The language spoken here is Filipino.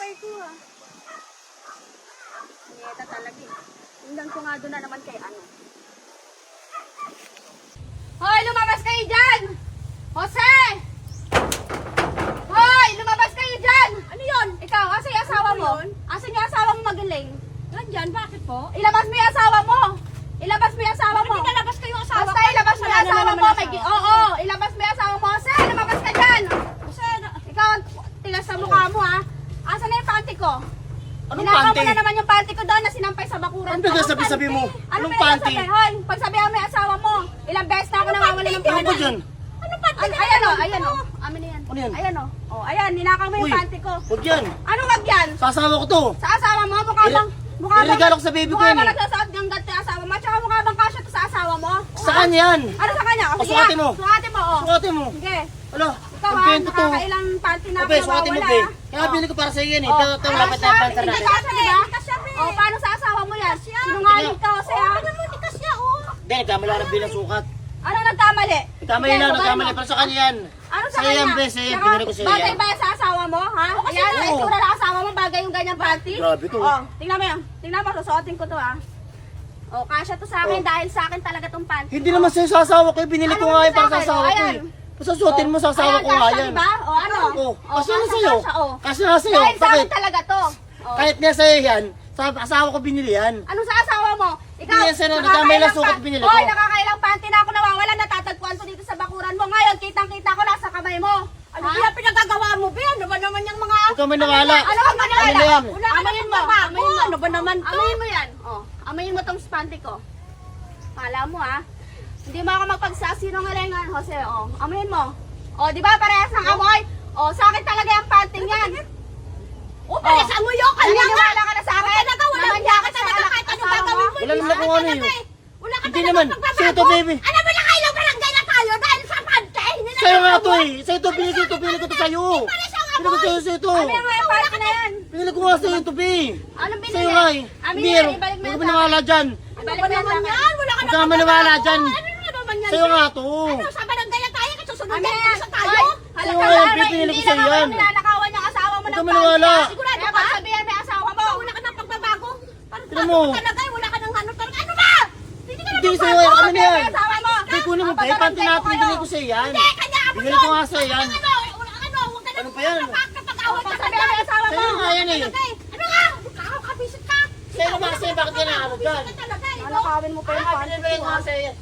bahay ko ah. Niyeta talaga eh. Tingnan ko nga doon na naman kay ano. Hoy, lumabas kayo dyan! Jose! Hoy, lumabas kayo dyan! Ano yun? Ikaw, asan yung asawa mo? Asan yung asawa mo magaling? Nandyan, bakit po? Ilabas mo yung asawa mo! Ilabas mo yung asawa mo! Bakit nalabas kayo yung asawa ko? Basta ilabas mo yung asawa mo! Oo, ilabas mo yung asawa mo! Jose, lumabas ka dyan! Jose, ikaw, tigas sa mukha mo ha! Asan na yung panty ko? Anong Ninakaw panty? mo na naman yung panty ko doon na sinampay sa bakuran. Ano pinagsasabi mo? Anong panty? Hoy, pagsabihan mo yung asawa mo. Ilang beses na ako nawawala ng Ano ba dyan? Ano panty? Ayan o, ayan o. Amin na yan. Ano yan? Ayan o. Oh, ayan, ninakaw mo yung Uy, panty ko. huwag yan. Ano wag yan? Sa asawa ko to. Sa asawa mo, mukha bang... Iregalo ko sa baby ko mukha yan bang eh. nagsasaot ng ganti ang asawa mo? Tsaka mukha bang kasya to sa asawa mo? Sa kanya yan. Ano sa kanya? O, sukatin mo. Sukatin mo, o. Sukatin mo. Sige. Alo, Ikaw ang ha, bento to. nakakailang panty na ako Obe, sukatin mo, nawawala. be. ah. Kaya bili ko para sa iyo yan eh. Oh, Ito, lapit na yung panser natin. Oh, paano sa asawa mo yan? Sinungaling ka kasi ha? Hindi, nagkamali ako ng bilang sukat. Ano nagkamali? Nagkamali lang, nagkamali. Para sa kanya yan. Ano sa Sa'yo yan, kanya? be, sa'yo. Saka, Binili ko sa'yo bagay yan. ba yan sa asawa mo, ha? Ayan, Oo. itsura ng asawa mo, bagay yung ganyang panty. Grabe to. Oh, tingnan mo yan. Tingnan mo, susuotin ko to ha. Oh, kasya to sa akin Oh. dahil sa akin talaga tong panty. Hindi naman sa'yo sa asawa ko. Binili ko Ano nga naman yan para sa sa akin? asawa Oh, ko ayan. eh. Pasusuotin mo sa asawa Ayan, ko nga kasya, yan. diba? Oh, ano? Oh, kasi na kasya, sa'yo. kasya, oh. Kasi na sa'yo. Dahil sa Bakit? akin talaga to. Oh. Kahit nga sa'yo yan, sa asawa ko binili yan. Ano sa asawa mo? Ikaw, Hindi yan sa'yo, nagkamailang sukat binili ko. Hoy, nakakailang panty na ako nawawala, natatagpuan ko dito sa bakuran mo. Ngayon, kitang-kita ko nasa kamay mo. Ano kaya pinagagawa mo, Be? Ano ba naman yung mga... Ikaw may nawala. Ano ba nawala? Ano yan? Amayin mo, amayin mo. Ano ba naman to? Amayin mo yan. Oh, amayin mo tong panty ko. Kala mo ha? Hindi mo ako magpagsasinungalingan, Jose. Oh, amayin mo. Oh, di ba parehas ng amoy? Oh, sa akin talaga yung panty yan. Oh, parehas amoy yun. Naniniwala ka na sa akin? Namanya ka talaga kahit ano gagawin mo. Wala naman kung ano yun. Wala ka Hindi talaga naman. pagbabago. Sa'yo to, baby. Ano ba na kayo barangay na tayo dahil sa panty? Hindi na Sa'yo nga amoy. to eh. Sa'yo to, binili ko to. Binili ko to sa'yo. Binili ko sa'yo, sa'yo to. Ano yung mga panty na yan? Binili ko nga sa'yo to, be. Anong binili? Sa'yo nga eh. Amin Hindi yan, yan. ibalik mo Huwag yan ka sa maniwala dyan. Ibalik mo yan sa akin. Wala Huwag ka maniwala dyan. Ano naman yan? Sa'yo nga to. Sa barangay na tayo, susunod Ano tayo sa tayo? Sa'yo nga yan, pinili ko sa'yo yan. Nilalakawan yung asawa mo Huwag ng ka maniwala. Sigurado ka? Sabihan mo yung asawa mo. Wala ka ng pagbabago. Tignan mo. Talaga, wala ka ng ano talaga. Ano ba? Hindi ka na Hindi, sa'yo magbago. yan. Ano yan? Asawa mo. Hindi ko naman ba? Panty natin, binili ko sa'yo yan. Hindi, kanya ako Binili ko nga sa'yo yan. Huwag ka na Ano pa yan? kapag-away ka. Sabihan mo yung asawa mo. Sa'yo nga yan eh. Ano nga? Kakabisit ka. Sa'yo naman kasi bakit yan nakakabog dyan? Nalakawin mo pa yung Ah, panty binili ko. ko nga sa'yo yan.